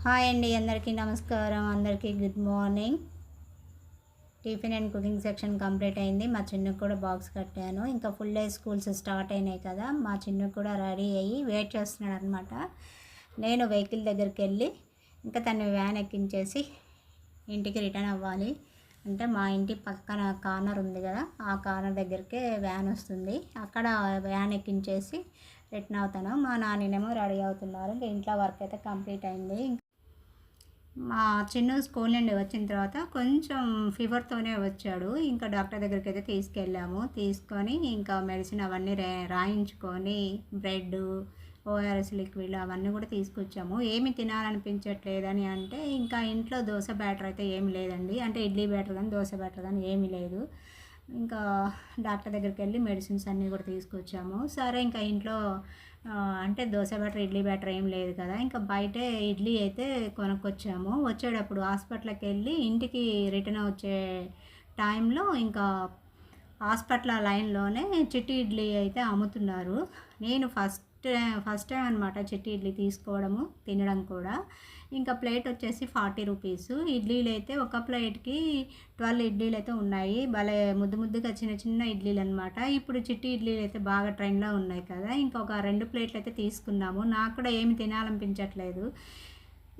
Hi అండి, అందరికీ నమస్కారం. అందరికీ good morning. Tiffin and cooking section complete అయింది. మా చిన్నకు కూడా బాక్స్ కట్టాను. ఇంకా ఫుల్ డే స్కూల్స్ స్టార్ట్ అయినాయి కదా, మా చిన్నకు కూడా రెడీ అయ్యి వెయిట్ చేస్తున్నాడు అనమాట. నేను వెహికల్ దగ్గరికి వెళ్ళి ఇంకా తను వ్యాన్ ఎక్కించేసి ఇంటికి రిటర్న్ అవ్వాలి. అంటే మా ఇంటి పక్కన కార్నర్ ఉంది కదా, ఆ కార్నర్ దగ్గరికే వ్యాన్ వస్తుంది. అక్కడ వ్యాన్ ఎక్కించేసి రిటర్న్ అవుతాను. మా నాన్ననేమో రెడీ అవుతున్నారు. ఇంకా ఇంట్లో వర్క్ అయితే కంప్లీట్ అయింది. మా చిన్న స్కూల్ నుండి వచ్చిన తర్వాత కొంచెం ఫీవర్తోనే వచ్చాడు. ఇంకా డాక్టర్ దగ్గరికి అయితే తీసుకెళ్ళాము. తీసుకొని ఇంకా మెడిసిన్ అవన్నీ రాయించుకొని బ్రెడ్, ఓఆర్ఎస్ లిక్విడ్ అవన్నీ కూడా తీసుకొచ్చాము. ఏమి తినాలనిపించట్లేదని అంటే ఇంకా ఇంట్లో దోశ బ్యాటర్ అయితే ఏమి లేదండి. అంటే ఇడ్లీ బ్యాటర్ కానీ దోశ బ్యాటర్ కానీ ఏమీ లేదు. ఇంకా డాక్టర్ దగ్గరికి వెళ్ళి మెడిసిన్స్ అన్నీ కూడా తీసుకొచ్చాము. సరే ఇంకా ఇంట్లో అంటే దోశ బ్యాటర్ ఇడ్లీ బ్యాటర్ ఏం లేదు కదా, ఇంకా బయటే ఇడ్లీ అయితే కొనుక్కొచ్చాము. వచ్చేటప్పుడు హాస్పిటల్కి వెళ్ళి ఇంటికి రిటర్న్ వచ్చే టైంలో ఇంకా హాస్పిటల్ లైన్లోనే చిట్టి ఇడ్లీ అయితే అమ్ముతున్నారు. నేను ఫస్ట్ టైం అనమాట చిట్టి ఇడ్లీ తీసుకోవడము తినడం కూడా. ఇంకా ప్లేట్ వచ్చేసి 40 రూపీస్. ఇడ్లీలు అయితే ఒక ప్లేట్కి 12 ఇడ్లీలు అయితే ఉన్నాయి. భలే ముద్దు ముద్దుగా చిన్న చిన్న ఇడ్లీలు అనమాట. ఇప్పుడు చిట్టి ఇడ్లీలు అయితే బాగా ట్రెండ్లో ఉన్నాయి కదా, ఇంకొక 2 ప్లేట్లు అయితే తీసుకున్నాము. నాకు కూడా ఏమి తినాలనిపించట్లేదు.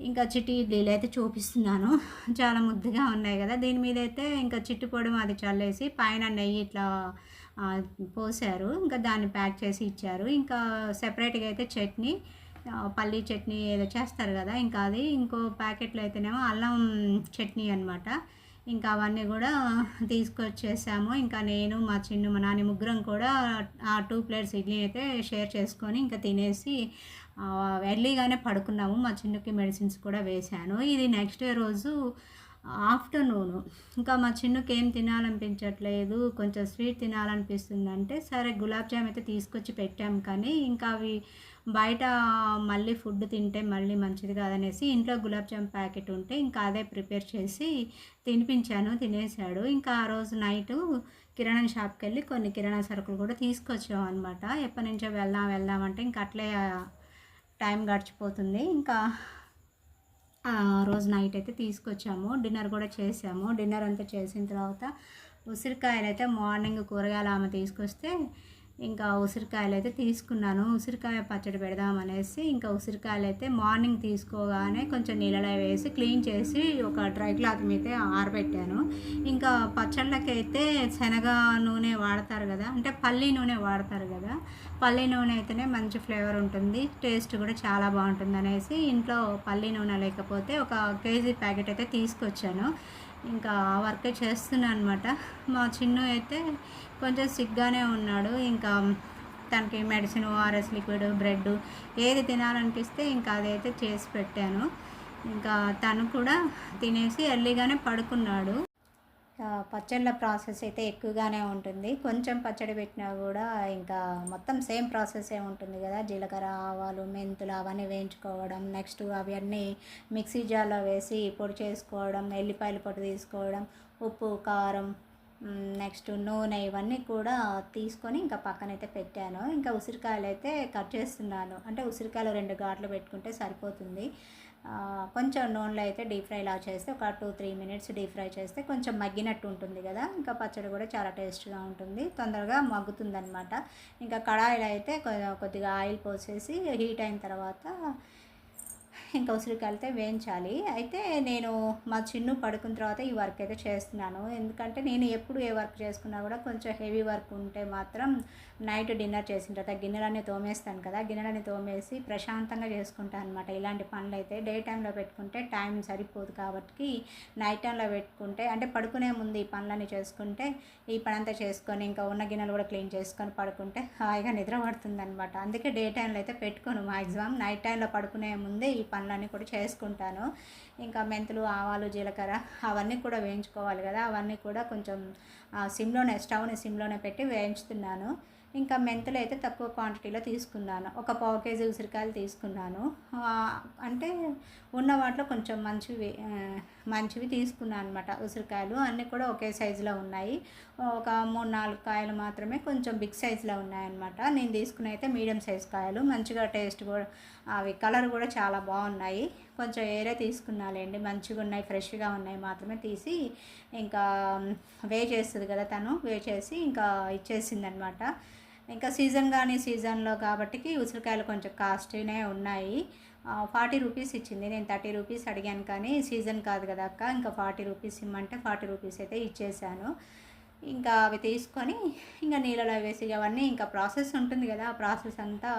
ఇంకా చిట్టి ఇడ్లీలు అయితే చూపిస్తున్నాను. చాలా ముద్దుగా ఉన్నాయి కదా. దీని మీద అయితే ఇంకా చిట్టి పొడి అది చల్లేసి పైన నెయ్యి ఇట్లా పోసారు. ఇంకా దాన్ని ప్యాక్ చేసి ఇచ్చారు. ఇంకా సెపరేట్గా అయితే చట్నీ, పల్లీ చట్నీ ఏదో చేస్తారు కదా, ఇంకా అది ఇంకో ప్యాకెట్లో అయితేనేమో అల్లం చట్నీ అనమాట. ఇంకా అవన్నీ కూడా తీసుకొచ్చేసాము. ఇంకా నేను మా మా నాని ముగ్గురం కూడా ఆ 2 ప్లేట్స్ ఇడ్లీ అయితే షేర్ చేసుకొని ఇంకా తినేసి ఎర్లీగానే పడుకున్నాము. మా చిన్నకి మెడిసిన్స్ కూడా వేశాను. ఇది నెక్స్ట్ డే రోజు ఆఫ్టర్నూను. ఇంకా మా చిన్నకి ఏం తినాలనిపించట్లేదు, కొంచెం స్వీట్ తినాలనిపిస్తుందంటే సరే గులాబ్ జామ్ అయితే తీసుకొచ్చి పెట్టాము. కానీ ఇంకా అవి బయట మళ్ళీ ఫుడ్ తింటే మళ్ళీ మంచిది కాదనేసి ఇంట్లో గులాబ్ జామ్ ప్యాకెట్ ఉంటే ఇంకా అదే ప్రిపేర్ చేసి తినిపించాను. తినేసాడు. ఇంకా ఆ రోజు నైటు కిరాణా షాప్కి వెళ్ళి కొన్ని కిరాణా సరుకులు కూడా తీసుకొచ్చాం అనమాట. ఎప్పటి నుంచో వెళ్దామంటే ఇంకా అట్లే టైం గడిచిపోతుంది. ఇంకా రోజు నైట్ అయితే తీసుకొచ్చాము. డిన్నర్ కూడా చేసాము. డిన్నర్ అంతా చేసిన తర్వాత ఉసిరికాయలు అయితే మార్నింగ్ కూరగాయలు ఆమె తీసుకొస్తే ఇంకా ఉసిరికాయలు అయితే తీసుకున్నాను. ఉసిరికాయ పచ్చడి పెడదామనేసి ఇంకా ఉసిరికాయలు అయితే మార్నింగ్ తీసుకోగానే కొంచెం నీళ్ళలో వేసి క్లీన్ చేసి ఒక డ్రై క్లాత్ మీద ఆరబెట్టాను. ఇంకా పచ్చళ్ళకి అయితే శనగ నూనె వాడతారు కదా, అంటే పల్లి నూనె వాడతారు కదా, పల్లి నూనె అయితేనే మంచి ఫ్లేవర్ ఉంటుంది, టేస్ట్ కూడా చాలా బాగుంటుంది అనేసి ఇంట్లో పల్లి నూనె లేకపోతే ఒక కేజీ ప్యాకెట్ అయితే తీసుకొచ్చాను. ఇంకా వర్క్ చేస్తున్నాను అనమాట. మా చిన్ను అయితే కొంచెం సిగ్గానే ఉన్నాడు. ఇంకా తనకి మెడిసిన్, ఓఆర్ఎస్ లిక్విడ్, బ్రెడ్ ఏది తినాలనిపిస్తే ఇంకా అదైతే చేసి పెట్టాను. ఇంకా తను కూడా తినేసి ఎర్లీగానే పడుకున్నాడు. పచ్చళ్ళ ప్రాసెస్ అయితే ఎక్కువగానే ఉంటుంది. కొంచెం పచ్చడి పెట్టినా కూడా ఇంకా మొత్తం సేమ్ ప్రాసెసే ఉంటుంది కదా. జీలకర్ర, ఆవాలు, మెంతులు అవన్నీ వేయించుకోవడం, నెక్స్ట్ అవన్నీ మిక్సీ జార్లో వేసి పొడి చేసుకోవడం, ఎల్లిపాయల పొడి తీసుకోవడం, ఉప్పు, కారం, నెక్స్ట్ నూనె ఇవన్నీ కూడా తీసుకొని ఇంకా పక్కనైతే పెట్టాను. ఇంకా ఉసిరికాయలు అయితే కట్ చేస్తున్నాను. అంటే ఉసిరికాయలు 2 ఘాట్లు పెట్టుకుంటే సరిపోతుంది. కొంచెం నూనెలో అయితే డీప్ ఫ్రై లా చేస్తే ఒక 2-3 మినిట్స్ డీప్ ఫ్రై చేస్తే కొంచెం మగ్గినట్టు ఉంటుంది కదా. ఇంకా పచ్చడి కూడా చాలా టేస్ట్గా ఉంటుంది, తొందరగా మగ్గుతుంది అనమాట. ఇంకా కడాయిలో అయితే కొద్దిగా ఆయిల్ పోసేసి హీట్ అయిన తర్వాత ఇంకా ఉసిరికాయలతో వేయించాలి. అయితే నేను మా చిన్ను పడుకున్న తర్వాత ఈ వర్క్ అయితే చేస్తున్నాను. ఎందుకంటే నేను ఎప్పుడు ఏ వర్క్ చేసుకున్నా కూడా కొంచెం హెవీ వర్క్ ఉంటే మాత్రం నైట్ డిన్నర్ చేసిన తర్వాత గిన్నెలన్నీ తోమేస్తాను కదా, గిన్నెలన్నీ తోమేసి ప్రశాంతంగా చేసుకుంటాను అనమాట. ఇలాంటి పనులు అయితే డే టైంలో పెట్టుకుంటే టైం సరిపోదు కాబట్టి నైట్ టైంలో పెట్టుకుంటే, అంటే పడుకునే ముందు ఈ పనులన్నీ చేసుకుంటే ఈ పని అంతా చేసుకొని ఇంకా ఉన్న గిన్నెలు కూడా క్లీన్ చేసుకొని పడుకుంటే హాయిగా నిద్ర పడుతుంది అనమాట. అందుకే డే టైంలో అయితే పెట్టుకోను. మ్యాక్సిమం నైట్ టైంలో పడుకునే ముందే ఈ పనులన్నీ కూడా చేసుకుంటాను. ఇంకా మెంతులు, ఆవాలు, జీలకర్ర అవన్నీ కూడా వేయించుకోవాలి కదా, అవన్నీ కూడా కొంచెం స్టవ్ని సిమ్లోనే పెట్టి వేయించుతున్నాను. ఇంకా మెంతులు అయితే తక్కువ క్వాంటిటీలో తీసుకున్నాను. ఒక 1/4 కేజీ ఉసిరికాయలు తీసుకున్నాను. అంటే ఉన్న వాటిలో కొంచెం మంచివి తీసుకున్నాను అనమాట. ఉసిరికాయలు అన్నీ కూడా ఒకే సైజులో ఉన్నాయి. ఒక 3-4 కాయలు మాత్రమే కొంచెం బిగ్ సైజులో ఉన్నాయన్నమాట. నేను తీసుకున్న అయితే మీడియం సైజు కాయలు. మంచిగా టేస్ట్ కూడా అవి కలర్ కూడా చాలా బాగున్నాయి. కొంచెం ఏరే తీసుకున్నాలేండి, మంచిగా ఉన్నాయి, ఫ్రెష్గా ఉన్నాయి మాత్రమే తీసి ఇంకా వే చేస్తుంది కదా తను, వే చేసి ఇంకా ఇచ్చేసిందనమాట. ఇంకా సీజన్లో కాబట్టి ఉసిరికాయలు కొంచెం కాస్ట్లీనే ఉన్నాయి. 40 రూపీస్ ఇచ్చింది. నేను 30 రూపీస్ అడిగాను, కానీ సీజన్ కాదు కదా అక్క, ఇంకా 40 రూపీస్ ఇమ్మంటే 40 రూపీస్ అయితే ఇచ్చేసాను. ఇంకా అవి తీసుకొని ఇంకా నీళ్ళలో వేసి అవన్నీ ఇంకా ప్రాసెస్ ఉంటుంది కదా, ఆ ప్రాసెస్ అంతా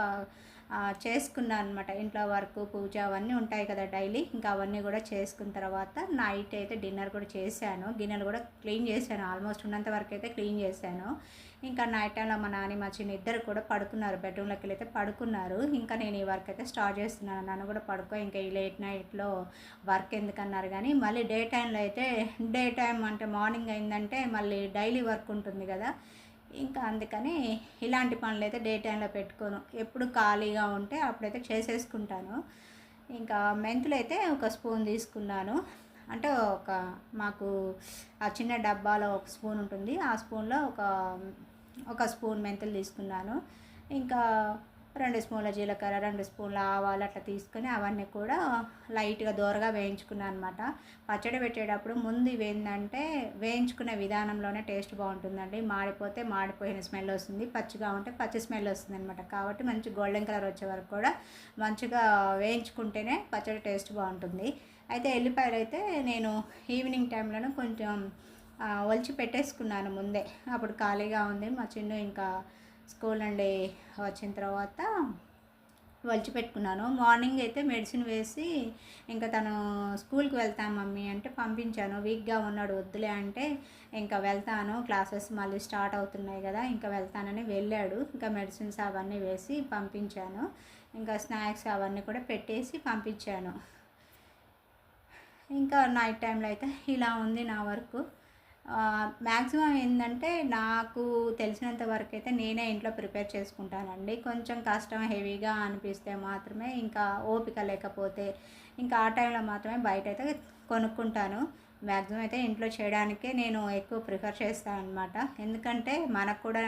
చేసుకున్నాను అనమాట. ఇంట్లో వర్క్, పూజ అవన్నీ ఉంటాయి కదా డైలీ, ఇంకా అవన్నీ కూడా చేసుకున్న తర్వాత నైట్ అయితే డిన్నర్ కూడా చేశాను. గిన్నెలు కూడా క్లీన్ చేశాను, ఆల్మోస్ట్ ఉన్నంత వరకు అయితే క్లీన్ చేశాను. ఇంకా నైట్ టైంలో మా నాని మా చిన్న ఇద్దరు కూడా పడుకున్నారు, బెడ్రూమ్లోకి వెళ్ళి అయితే పడుకున్నారు. ఇంకా నేను ఈ వర్క్ అయితే స్టార్ట్ చేస్తున్నాను. నన్ను కూడా పడుకో, ఇంకా ఈ లేట్ నైట్లో వర్క్ ఎందుకన్నారు. కానీ మళ్ళీ డే టైంలో అయితే, డే టైం అంటే మార్నింగ్ అయిందంటే మళ్ళీ డైలీ వర్క్ ఉంటుంది కదా, ఇంకా అందుకని ఇలాంటి పనులు అయితే డే టైంలో పెట్టుకోను. ఎప్పుడు ఖాళీగా ఉంటే అప్పుడైతే చేసేసుకుంటాను. ఇంకా మెంతులు అయితే ఒక స్పూన్ తీసుకున్నాను. అంటే మాకు ఆ చిన్న డబ్బాలో ఒక స్పూన్ ఉంటుంది, ఆ స్పూన్లో ఒక స్పూన్ మెంతులు తీసుకున్నాను. ఇంకా 2 స్పూన్ల జీలకర్ర, 2 స్పూన్ల ఆవాలు అట్లా తీసుకొని అవన్నీ కూడా లైట్గా దోరగా వేయించుకున్నాను అనమాట. పచ్చడి పెట్టేటప్పుడు ముందు ఇవేంటంటే వేయించుకునే విధానంలోనే టేస్ట్ బాగుంటుందండి. మాడిపోతే మాడిపోయిన స్మెల్ వస్తుంది, పచ్చిగా ఉంటే పచ్చి స్మెల్ వస్తుంది అనమాట. కాబట్టి మంచి గోల్డెన్ కలర్ వచ్చే వరకు కూడా మంచిగా వేయించుకుంటేనే పచ్చడి టేస్ట్ బాగుంటుంది. అయితే ఎల్లిపాయలు అయితే నేను ఈవినింగ్ టైంలోనే కొంచెం ఒలిచి పెట్టేసుకున్నాను ముందే. అప్పుడు ఖాళీగా ఉంది, మా చిన్ను ఇంకా స్కూల్ నుండి వచ్చిన తర్వాత ఒలిచి పెట్టుకున్నాను. మార్నింగ్ అయితే మెడిసిన్ వేసి ఇంకా తను స్కూల్కి వెళ్తాను మమ్మీ అంటే పంపించాను. వీక్గా ఉన్నాడు, వద్దులే అంటే ఇంకా వెళ్తాను, క్లాసెస్ మళ్ళీ స్టార్ట్ అవుతున్నాయి కదా, ఇంకా వెళ్తానని వెళ్ళాడు. ఇంకా మెడిసిన్స్ అవన్నీ వేసి పంపించాను. ఇంకా స్నాక్స్ అవన్నీ కూడా పెట్టేసి పంపించాను. ఇంకా నైట్ టైంలో అయితే ఇలా ఉంది నా వర్క్. మ్యాక్సిమం ఏంటంటే నాకు తెలిసినంత వరకు అయితే నేనే ఇంట్లో ప్రిపేర్ చేసుకుంటానండి. కొంచెం కష్టం హెవీగా అనిపిస్తే మాత్రమే, ఇంకా ఓపిక లేకపోతే ఇంకా ఆ టైంలో మాత్రమే బయట అయితే కొనుక్కుంటాను. మ్యాక్సిమం అయితే ఇంట్లో చేయడానికే నేను ఎక్కువ ప్రిఫర్ చేస్తాను అనమాట. ఎందుకంటే మనకు కూడా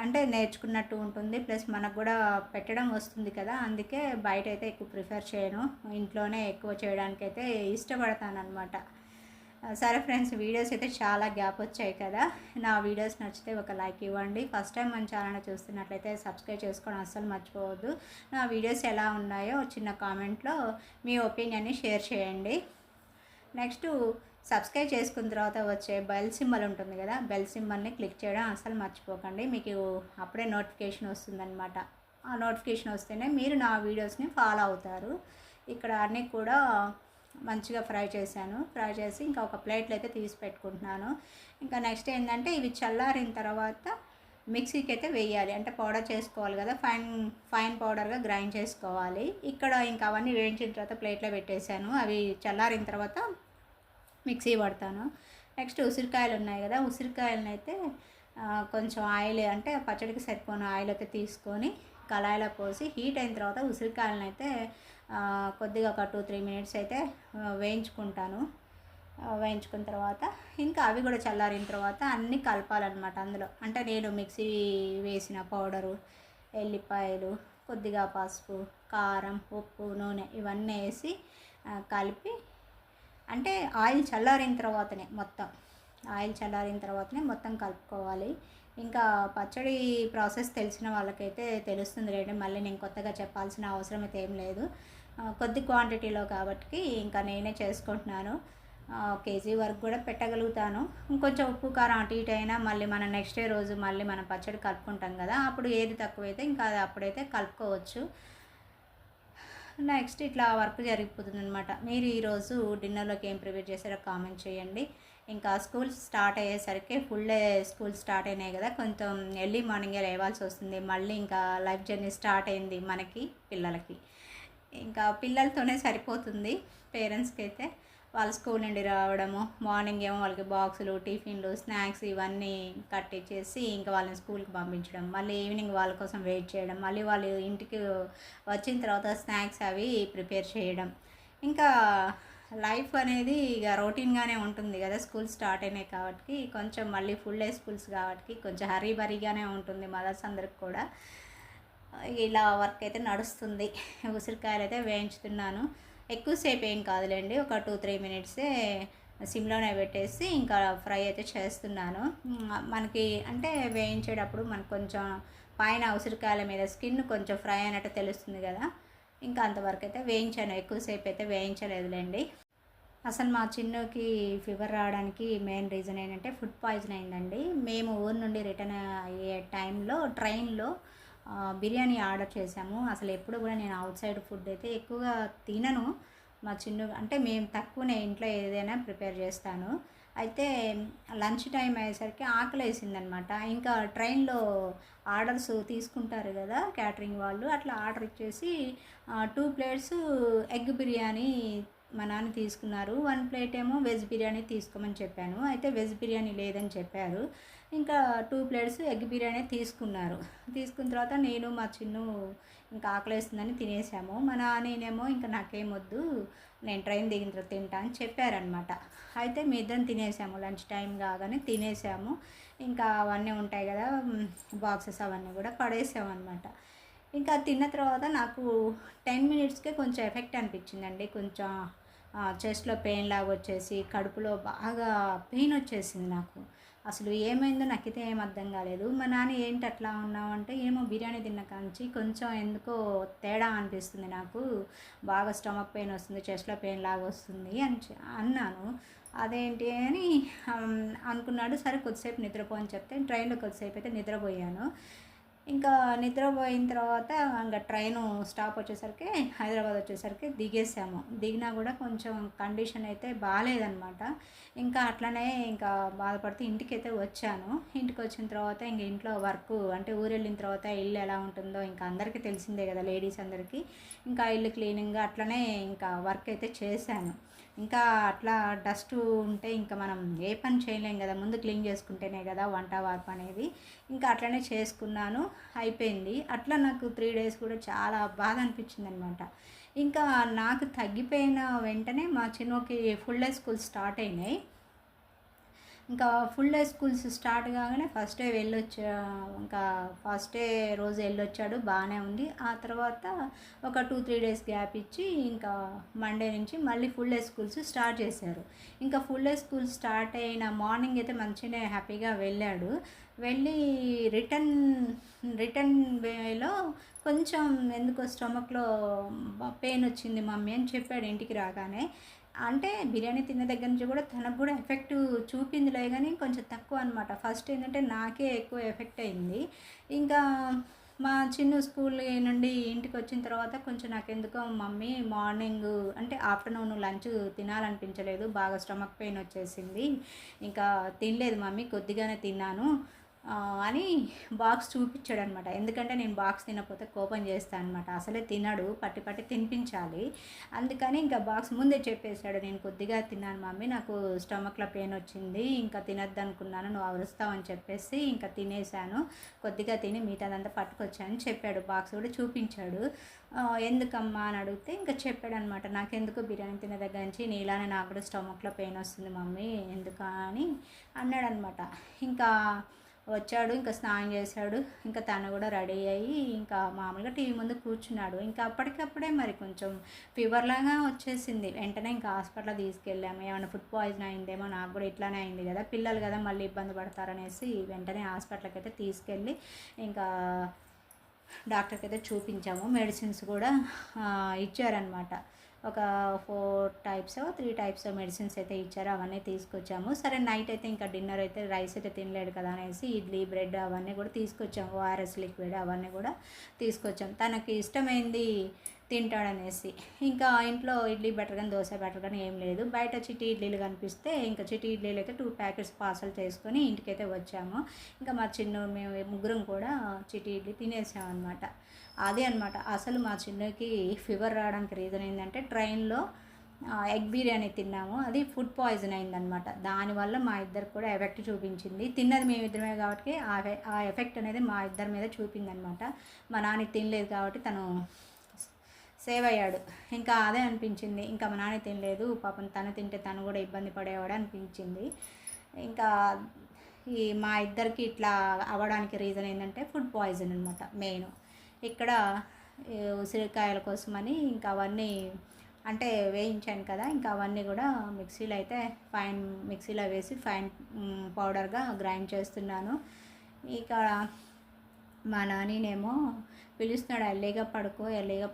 అంటే నేర్చుకున్నట్టు ఉంటుంది, ప్లస్ మనకు కూడా పెట్టడం వస్తుంది కదా, అందుకే బయట అయితే ఎక్కువ ప్రిఫర్ చేయను, ఇంట్లోనే ఎక్కువ చేయడానికైతే ఇష్టపడతాను అనమాట. సరే ఫ్రెండ్స్, వీడియోస్ అయితే చాలా గ్యాప్ వచ్చాయి కదా, నా వీడియోస్ నచ్చితే ఒక లైక్ ఇవ్వండి. ఫస్ట్ టైం మన ఛానల్ చూస్తున్నట్లయితే సబ్స్క్రైబ్ చేసుకోవడం అస్సలు మర్చిపోవద్దు. నా వీడియోస్ ఎలా ఉన్నాయో చిన్న కామెంట్లో మీ ఒపీనియన్ని షేర్ చేయండి. నెక్స్ట్ సబ్స్క్రైబ్ చేసుకున్న తర్వాత వచ్చే బెల్ సింబల్ ఉంటుంది కదా, బెల్ సింబల్ని క్లిక్ చేయడం అస్సలు మర్చిపోకండి. మీకు అప్పుడే నోటిఫికేషన్ వస్తుందన్నమాట. ఆ నోటిఫికేషన్ వస్తేనే మీరు నా వీడియోస్ని ఫాలో అవుతారు. ఇక్కడ అన్నీ కూడా మంచిగా ఫ్రై చేశాను. ఫ్రై చేసి ఇంకా ఒక ప్లేట్లో అయితే తీసి పెట్టుకుంటున్నాను. ఇంకా నెక్స్ట్ ఏంటంటే ఇవి చల్లారిన తర్వాత మిక్సీకి అయితే వేయాలి, అంటే పౌడర్ చేసుకోవాలి కదా, ఫైన్ పౌడర్గా గ్రైండ్ చేసుకోవాలి. ఇక్కడ ఇంకా అవన్నీ వేయించిన తర్వాత ప్లేట్లో పెట్టేశాను. అవి చల్లారిన తర్వాత మిక్సీ పడతాను. నెక్స్ట్ ఉసిరికాయలు ఉన్నాయి కదా, ఉసిరికాయలను అయితే కొంచెం ఆయిల్, అంటే పచ్చడికి సరిపోయిన ఆయిల్ అయితే తీసుకొని కళాయిలో పోసి హీట్ అయిన తర్వాత ఉసిరికాయలను అయితే కొద్దిగా ఒక 2-3 మినిట్స్ అయితే వేయించుకుంటాను. వేయించుకున్న తర్వాత ఇంకా అవి కూడా చల్లారిన తర్వాత అన్నీ కలపాలన్నమాట అందులో. అంటే నేను మిక్సీ వేసిన పౌడరు, ఎల్లిపాయలు, కొద్దిగా పసుపు, కారం, ఉప్పు, నూనె ఇవన్నీ వేసి కలిపి, అంటే ఆయిల్ చల్లారిన తర్వాతనే మొత్తం కలుపుకోవాలి. ఇంకా పచ్చడి ప్రాసెస్ తెలిసిన వాళ్ళకైతే తెలుస్తుంది లేండి, మళ్ళీ నేను కొత్తగా చెప్పాల్సిన అవసరం అయితే ఏం లేదు. కొద్ది క్వాంటిటీలో కాబట్టి ఇంకా నేనే చేసుకుంటున్నాను. కేజీ వరకు కూడా పెట్టగలుగుతాను. ఇంకొంచెం ఉప్పు కారం అటు ఇటు అయినా మళ్ళీ మనం నెక్స్ట్ డే రోజు మళ్ళీ మనం పచ్చడి కలుపుకుంటాం కదా, అప్పుడు ఏది తక్కువైతే ఇంకా అది అప్పుడైతే కలుపుకోవచ్చు. నెక్స్ట్ ఇట్లా వర్క్ జరిగిపోతుంది అనమాట. మీరు ఈరోజు డిన్నర్లోకి ఏం ప్రిపేర్ చేశారో కామెంట్ చేయండి. ఇంకా స్కూల్స్ స్టార్ట్ అయ్యేసరికి ఫుల్ డే స్కూల్ స్టార్ట్ అయినాయి కదా, కొంచెం ఎర్లీ మార్నింగే లేవాల్సి వస్తుంది. మళ్ళీ ఇంకా లైఫ్ జర్నీ స్టార్ట్ అయింది మనకి, పిల్లలకి. ఇంకా పిల్లలతోనే సరిపోతుంది పేరెంట్స్కి అయితే. వాళ్ళు స్కూల్ నుండి రావడము, మార్నింగ్ ఏమో వాళ్ళకి బాక్సులు, టిఫిన్లు, స్నాక్స్ ఇవన్నీ కట్టించేసి ఇంకా వాళ్ళని స్కూల్కి పంపించడం, మళ్ళీ ఈవినింగ్ వాళ్ళ కోసం వెయిట్ చేయడం, మళ్ళీ వాళ్ళు ఇంటికి వచ్చిన తర్వాత స్నాక్స్ అవి ప్రిపేర్ చేయడం. ఇంకా లైఫ్ అనేది ఇక రొటీన్గానే ఉంటుంది కదా, స్కూల్ స్టార్ట్ అయినాయి కాబట్టి కొంచెం మళ్ళీ ఫుల్ డే స్కూల్స్ కాబట్టి కొంచెం హరీ బరీగానే ఉంటుంది మదర్స్ అందరికి కూడా. ఇలా వర్క్ అయితే నడుస్తుంది. ఉసిరికాయలు అయితే వేయించుతున్నాను. ఎక్కువసేపు ఏం కాదులేండి, ఒక 2-3 మినిట్సే సిమ్లోనే పెట్టేసి ఇంకా ఫ్రై అయితే చేస్తున్నాను. మనకి అంటే వేయించేటప్పుడు మనకు కొంచెం పైన ఉసిరికాయల మీద స్కిన్ కొంచెం ఫ్రై అయినట్టు తెలుస్తుంది కదా, ఇంకా అంతవరకు అయితే వేయించాను. ఎక్కువసేపు అయితే వేయించలేదులేండి. అసలు మా చిన్నుకి ఫీవర్ రావడానికి మెయిన్ రీజన్ ఏంటంటే ఫుడ్ పాయిజన్ అయిందండి. మేము ఊరు నుండి రిటర్న్ అయ్యే టైంలో ట్రైన్లో బిర్యానీ ఆర్డర్ చేసాము. అసలు ఎప్పుడు కూడా నేను అవుట్ సైడ్ ఫుడ్ అయితే ఎక్కువగా తినను. మా చిన్ను అంటే మేము తక్కువనే ఇంట్లో ఏదైనా ప్రిపేర్ చేస్తాను. అయితే లంచ్ టైం అయ్యేసరికి ఆకలి వేసిందనమాట. ఇంకా ట్రైన్లో ఆర్డర్స్ తీసుకుంటారు కదా క్యాటరింగ్ వాళ్ళు, అట్లా ఆర్డర్ ఇచ్చేసి 2 ప్లేట్స్ ఎగ్ బిర్యానీ మా నాన్న తీసుకున్నారు. 1 ప్లేట్ ఏమో వెజ్ బిర్యానీ తీసుకోమని చెప్పాను. అయితే వెజ్ బిర్యానీ లేదని చెప్పారు. ఇంకా 2 ప్లేట్స్ ఎగ్ బిర్యానీ తీసుకున్నారు. తీసుకున్న తర్వాత నేను మా చిన్ను ఇంకా ఆకలేస్తుందని తినేసాము. మా నాన్నేమో ఇంకా నాకేమొద్దు, నేను ట్రైన్ దిగిన తర్వాత తింటా అని చెప్పారనమాట. అయితే మీ ఇద్దరం తినేసాము. లంచ్ టైం కాగానే తినేసాము. ఇంకా అవన్నీ ఉంటాయి కదా బాక్సెస్, అవన్నీ కూడా పడేసామన్నమాట. ఇంకా తిన్న తర్వాత నాకు 10 మినిట్స్కే కొంచెం ఎఫెక్ట్ అనిపించిందండి. కొంచెం చెస్ట్లో పెయిన్ లాగా వచ్చేసి కడుపులో బాగా పెయిన్ వచ్చేసింది నాకు. అసలు ఏమైందో నాకైతే ఏం అర్థం కాలేదు. మా నాన్న ఏంటి అట్లా ఉన్నావు అంటే, ఏమో బిర్యానీ తిన్న కాంచి కొంచెం ఎందుకో తేడా అనిపిస్తుంది నాకు, బాగా స్టమక్ పెయిన్ వస్తుంది, చెస్ట్లో పెయిన్ లాగా వస్తుంది అని అన్నాను. అదేంటి అని అనుకున్నాడు. సరే కొద్దిసేపు నిద్రపో అని చెప్తే ట్రైన్లో కొద్దిసేపు అయితే నిద్రపోయాను. ఇంకా నిద్రపోయిన తర్వాత ఇంకా ట్రైను స్టాప్ వచ్చేసరికి హైదరాబాద్ వచ్చేసరికి దిగేసాము. దిగినా కూడా కొంచెం కండిషన్ అయితే బాగాలేదనమాట. ఇంకా అట్లనే ఇంకా బాధపడుతూ ఇంటికైతే వచ్చాను. ఇంటికి వచ్చిన తర్వాత ఇంక ఇంట్లో వర్క్ అంటే ఊరు వెళ్ళిన తర్వాత ఇల్లు ఎలా ఉంటుందో ఇంకా అందరికీ తెలిసిందే కదా, లేడీస్ అందరికీ. ఇంకా ఇల్లు క్లీనింగ్ అట్లనే ఇంకా వర్క్ అయితే చేశాను. ఇంకా అట్లా డస్ట్ ఉంటే ఇంకా మనం ఏ పని చేయలేం కదా, ముందు క్లీన్ చేసుకుంటేనే కదా వంట వార్పు అనేది. ఇంకా అట్లనే చేసుకున్నాను, అయిపోయింది. అట్లా నాకు 3 డేస్ కూడా చాలా బాధ అనిపించింది అనమాట. ఇంకా నాకు తగ్గిపోయిన వెంటనే మా చిన్నోకి ఫుల్ డే స్కూల్ స్టార్ట్ అయినాయి. ఇంకా ఫుల్ డే స్కూల్స్ స్టార్ట్ కాగానే ఫస్ట్ డే వెళ్ళొచ్చా, ఇంకా ఫస్ట్ డే రోజు వెళ్ళొచ్చాడు, బాగానే ఉంది. ఆ తర్వాత ఒక 2-3 డేస్ గ్యాప్ ఇచ్చి ఇంకా మండే నుంచి మళ్ళీ ఫుల్ డే స్కూల్స్ స్టార్ట్ చేశారు. ఇంకా ఫుల్ డే స్కూల్ స్టార్ట్ అయిన మార్నింగ్ అయితే మంచిగానే హ్యాపీగా వెళ్ళాడు. వెళ్ళి రిటర్న్ వేలో కొంచెం ఎందుకో స్టమక్లో పెయిన్ వచ్చింది మమ్మీ అని చెప్పాడు ఇంటికి రాగానే. అంటే బిర్యానీ తిన్న దగ్గర నుంచి కూడా తనకు కూడా ఎఫెక్ట్ చూపిందిలే, కానీ కొంచెం తక్కువ అనమాట. ఫస్ట్ ఏంటంటే నాకే ఎక్కువ ఎఫెక్ట్ అయింది. ఇంకా మా చిన్న స్కూల్ నుండి ఇంటికి వచ్చిన తర్వాత కొంచెం నాకెందుకో మమ్మీ మార్నింగ్ అంటే ఆఫ్టర్నూన్ లంచ్ తినాలనిపించలేదు, బాగా స్టమక్ పెయిన్ వచ్చేసింది, ఇంకా తినలేదు మమ్మీ, కొద్దిగానే తిన్నాను అని బాక్స్ చూపించాడనమాట. ఎందుకంటే నేను బాక్స్ తినకపోతే కోపం చేస్తాను అనమాట. అసలే తినడు, పట్టి పట్టి తినిపించాలి. అందుకని ఇంకా బాక్స్ ముందే చెప్పేశాడు, నేను కొద్దిగా తిన్నాను మమ్మీ, నాకు స్టమక్లో పెయిన్ వచ్చింది, ఇంకా తినద్దు అనుకున్నాను, నువ్వు అరుస్తావని చెప్పేసి ఇంకా తినేసాను, కొద్దిగా తిని మిగతాదంతా పట్టుకొచ్చానని చెప్పాడు. బాక్స్ కూడా చూపించాడు. ఎందుకమ్మా అని అడిగితే ఇంకా చెప్పాడనమాట, నాకెందుకు బిర్యానీ తినే దగ్గర నుంచి నీలానే నాకు కూడా స్టమక్లో పెయిన్ వస్తుంది మమ్మీ, ఎందుకా అని అన్నాడనమాట. ఇంకా వచ్చాడు, ఇంకా స్నానం చేశాడు, ఇంకా తను కూడా రెడీ అయ్యి ఇంకా మామూలుగా టీవీ ముందు కూర్చున్నాడు. ఇంకా అప్పటికప్పుడే మరి కొంచెం ఫీవర్ లాగా వచ్చేసింది. వెంటనే ఇంకా హాస్పిటల్ తీసుకెళ్ళాము. ఏమైనా ఫుడ్ పాయిజన్ అయిందేమో, నాకు కూడా ఇట్లానే అయింది కదా, పిల్లలు కదా మళ్ళీ ఇబ్బంది పడతారనేసి వెంటనే హాస్పిటల్కి అయితే తీసుకెళ్ళి ఇంకా డాక్టర్కి అయితే చూపించాము. మెడిసిన్స్ కూడా ఇచ్చారనమాట. ఒక 3 టైప్స్ మెడిసిన్స్ అయితే ఇచ్చారు, అవన్నీ తీసుకొచ్చాము. సరే నైట్ అయితే ఇంకా డిన్నర్ అయితే రైస్ అయితే తినలేడు కదా అనేసి ఇడ్లీ బ్రెడ్ అవన్నీ కూడా తీసుకొచ్చాము, ఓఆర్ఎస్ లిక్విడ్ అవన్నీ కూడా తీసుకొచ్చాము, తనకి ఇష్టమైంది తింటాడనేసి. ఇంకా ఇంట్లో ఇడ్లీ బెటర్ కానీ దోశ బెటర్ కానీ ఏం లేదు. బయట చిట్టి ఇడ్లీలు కనిపిస్తే ఇంకా చిట్టి ఇడ్లీలు అయితే 2 ప్యాకెట్స్ పార్సల్ చేసుకొని ఇంటికైతే వచ్చాము. ఇంకా మా మేము ముగ్గురం కూడా చిట్టి ఇడ్లీ తినేసామన్నమాట. అదే అనమాట అసలు మా చిన్నకి ఫీవర్ రావడానికి రీజన్ ఏంటంటే ట్రైన్లో ఎగ్ బిర్యానీ తిన్నాము, అది ఫుడ్ పాయిజన్ అయిందనమాట. దానివల్ల మా ఇద్దరు కూడా ఎఫెక్ట్ చూపించింది. తిన్నది మేమిద్దరమే కాబట్టి ఆ ఎఫెక్ట్ అనేది మా ఇద్దరి మీద చూపిందనమాట. మా నాన్న తినలేదు కాబట్టి తను సేవ్ అయ్యాడు. ఇంకా అదే అనిపించింది, ఇంకా మా నాన్న తినలేదు పాపం, తను తింటే తను కూడా ఇబ్బంది పడేవాడు అనిపించింది. ఇంకా మా ఇద్దరికి ఇట్లా అవ్వడానికి రీజన్ ఏంటంటే ఫుడ్ పాయిజన్ అనమాట మెయిన్. ఇక్కడ ఉసిరికాయల కోసమని ఇంకా అవన్నీ అంటే వేయించాను కదా, ఇంకా అవన్నీ కూడా మిక్సీలో అయితే మిక్సీలో వేసి ఫైన్ పౌడర్గా గ్రైండ్ చేస్తున్నాను. ఇక మా నానినేమో పిలుస్తున్నాడు, ఎర్లీగా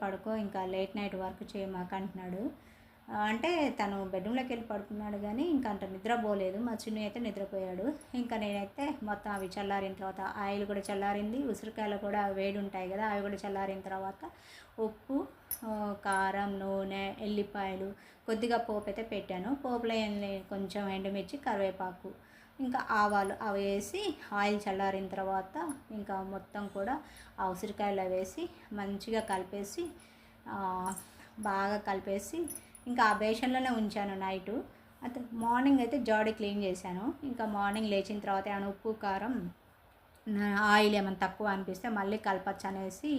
పడుకో ఇంకా లేట్ నైట్ వర్క్ చేయమాక అంటున్నాడు. అంటే తను బెడ్రూమ్లోకి వెళ్ళి పడుకున్నాడు కానీ ఇంకా అంత నిద్రపోలేదు. మా చిన్ను అయితే నిద్రపోయాడు. ఇంకా నేనైతే మొత్తం అవి చల్లారిన తర్వాత ఆయిల్ కూడా చల్లారింది, ఉసిరికాయలు కూడా వేడి ఉంటాయి కదా, అవి కూడా చల్లారిన తర్వాత ఉప్పు, కారం, నూనె, ఎల్లిపాయలు, కొద్దిగా పోపు అయితే పెట్టాను. పోపులో కొంచెం ఎండుమిర్చి, కరివేపాకు, ఇంకా ఆవాలు అవి వేసి ఆయిల్ చల్లారిన తర్వాత ఇంకా మొత్తం కూడా ఆ ఉసిరికాయలు వేసి మంచిగా కలిపేసి బాగా కలిపేసి ఇంకా ఆ బేషన్లోనే ఉంచాను నైటు. అయితే మార్నింగ్ అయితే జాడీ క్లీన్ చేశాను. ఇంకా మార్నింగ్ లేచిన తర్వాత ఏమైనా ఉప్పు, కారం, ఆయిల్ ఏమైనా తక్కువ అనిపిస్తే మళ్ళీ కలపచ్చు అనేసి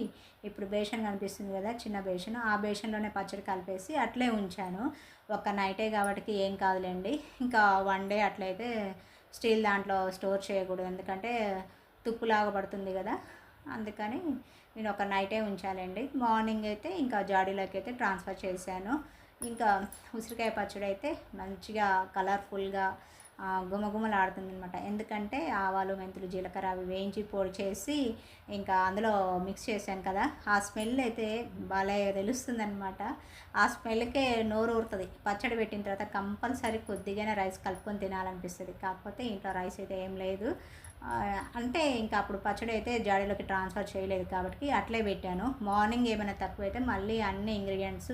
ఇప్పుడు బేషన్ కనిపిస్తుంది కదా చిన్న బేషన్, ఆ బేషన్లోనే పచ్చడి కలిపేసి అట్లే ఉంచాను. ఒక నైటే కాబట్టి ఏం కాదులేండి. ఇంకా 1 డే అట్లయితే స్టీల్ దాంట్లో స్టోర్ చేయకూడదు, ఎందుకంటే తుప్పులాగా పడుతుంది కదా, అందుకని నేను ఒక నైటే ఉంచాలండి. మార్నింగ్ అయితే ఇంకా జాడీలోకి అయితే ట్రాన్స్ఫర్ చేశాను. ఇంకా ఉసిరికాయ పచ్చడి అయితే మంచిగా కలర్ఫుల్గా గుమగుమలాడుతుంది అనమాట. ఎందుకంటే ఆవాలు, మెంతులు, జీలకర్ర అవి వేయించి పొడి చేసి ఇంకా అందులో మిక్స్ చేశాను కదా, ఆ స్మెల్ అయితే భలే తెలుస్తుంది అనమాట. ఆ స్మెల్కే నోరు ఊరుతుంది. పచ్చడి పెట్టిన తర్వాత కంపల్సరీ కొద్దిగానే రైస్ కలుపుకొని తినాలనిపిస్తుంది. కాకపోతే ఇంట్లో రైస్ అయితే ఏం లేదు. అంటే ఇంకా అప్పుడు పచ్చడి అయితే జాడీలోకి ట్రాన్స్ఫర్ చేయలేదు కాబట్టి అట్లే పెట్టాను. మార్నింగ్ ఏమైనా తక్కువ అయితే మళ్ళీ అన్ని ఇంగ్రీడియంట్స్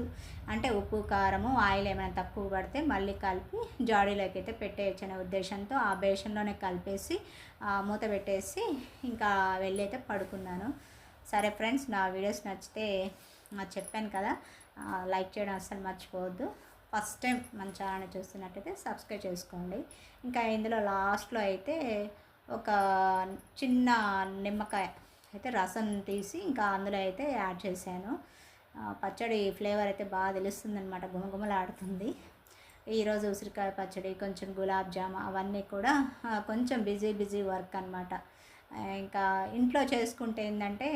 అంటే ఉప్పు, కారము, ఆయిల్ ఏమైనా తక్కువ పడితే మళ్ళీ కలిపి జాడీలోకి అయితే పెట్టేయచ్చు అనే ఉద్దేశంతో ఆ బేషన్లోనే కలిపేసి మూత పెట్టేసి ఇంకా వెళ్ళి అయితే పడుకున్నాను. సరే ఫ్రెండ్స్, నా వీడియోస్ నచ్చితే చెప్పాను కదా, లైక్ చేయడం అస్సలు మర్చిపోవద్దు. ఫస్ట్ టైం మన ఛానల్ని చూస్తున్నట్టయితే సబ్స్క్రైబ్ చేసుకోండి. ఇంకా ఇందులో లాస్ట్లో అయితే ఒక చిన్న నిమ్మకాయ అయితే రసం తీసి ఇంకా అందులో అయితే యాడ్ చేశాను. పచ్చడి ఫ్లేవర్ అయితే బాగా తెలుస్తుంది అనమాట, గుమగుమలాడుతుంది. ఈరోజు ఉసిరికాయ పచ్చడి, కొంచెం గులాబ్ జామ్ అవన్నీ కూడా కొంచెం బిజీ వర్క్ అనమాట. ఇంకా ఇంట్లో చేసుకుంటే ఏంటంటే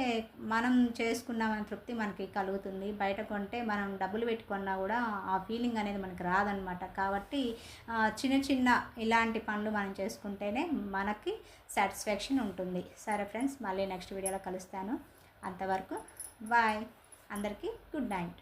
మనం చేసుకున్నామని తృప్తి మనకి కలుగుతుంది. బయట కొంటే మనం డబ్బులు పెట్టుకున్నా కూడా ఆ ఫీలింగ్ అనేది మనకి రాదనమాట. కాబట్టి చిన్న ఇలాంటి పనులు మనం చేసుకుంటేనే మనకి సాటిస్ఫాక్షన్ ఉంటుంది. సరే ఫ్రెండ్స్, మళ్ళీ నెక్స్ట్ వీడియోలో కలుస్తాను. అంతవరకు బాయ్. అందరికీ గుడ్ నైట్.